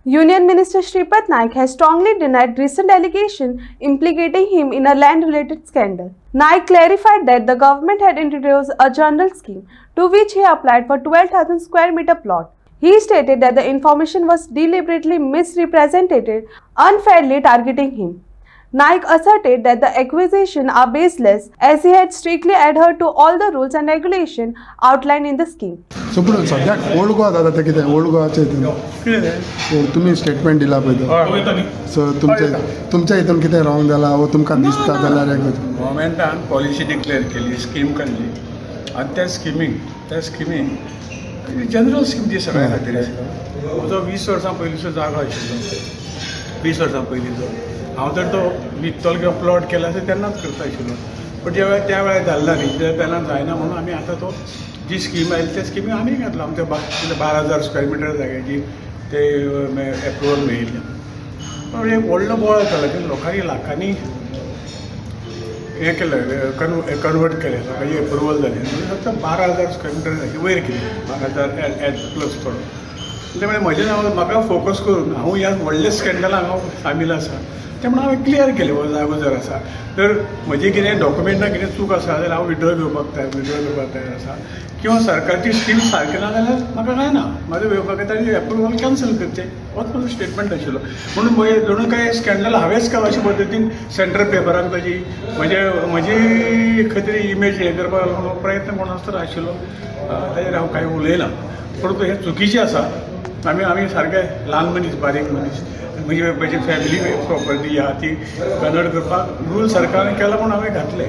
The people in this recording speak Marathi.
Union Minister Shripad Naik has strongly denied recent allegation implicating him in a land-related scandal. Naik clarified that the government had introduced a general scheme to which he applied for 12,000 square meter plot. He stated that the information was deliberately misrepresented, unfairly targeting him. Naik asserted that the accusations are baseless as he had strictly adhered to all the rules and regulations outlined in the scheme. So, सध्या ओल्ड गोवा जाता कितें ओल्ड गोवाचे तुम्ही स्टेटमेंट दिला पळय तो सो तुमच्या हितून कितें रॉंग जाला वो तुमकां दिसता जाल्यार गव्हर्मेंटान पॉलिसी डिक्लेअर केली स्कीम काडली आनी त्या स्किमीक जनरल स्कीम ती सगळ्या खातीर म्हजो 20 वर्सां पयलींचो जागो आशिल्लो 20 वर्सां पयलींचो हांव तर तो विकतलो किंवा प्लॉट केला तेन्नाच करता आशिल्लो पण त्या वेळार जाल्ला न्ही तेन्ना जायना म्हणून आमी आतां तो जी स्कीम आयली त्या स्किमीक आमी घातला आमच्या 12,000 स्क्वेअर मिटर जाग्याची ते एप्रुवल मेळिल्लें पण एक व्हडलो बोळ जालो की लोकांनी लाखांनी हें केलें कन्वर्ट केलें लोकांची एप्रुवल जाली फक्त 12,000 स्क्वेअर मिटर जागे वयर केली 12,000 प्लस थोडो त्यामुळे म्हजें हांव म्हाका फोकस करून हांव ह्या व्हडल्या स्कॅन्डलाक हांव सामील आसा त्यामुळे हांवें क्लियर केलें हो जागो जर आसा तर म्हजें कितें डॉक्युमेंटां कितें चूक आसा जाल्यार हांव विड्रॉ करपाक तयार आसा किंवा सरकारची स्कीम सारकी ना जाल्यार म्हाका काय ना म्हाजो येवपाक ताणी एप्रुवल कॅन्सल करचें होच म्हजो स्टेटमेंट आशिल्लो म्हणून दोन काय स्कॅन्डल हांवेंच केलो अशे पद्दतीन सेंट्रल पेपराक ताजी म्हजी खंय तरी इमेज हें करपाक लागून प्रयत्न कोण आसतना आशिल्लो ताजेर हांव कांय उलयना परंतु हें चुकीचें आसा आमी सारके ल्हान मनीस बारीक मनीस म्हजी फॅमिली प्रॉपर्टी आहा ती कन्वर्ट करपाक रूल सरकारान केला म्हूण हांवें घातले.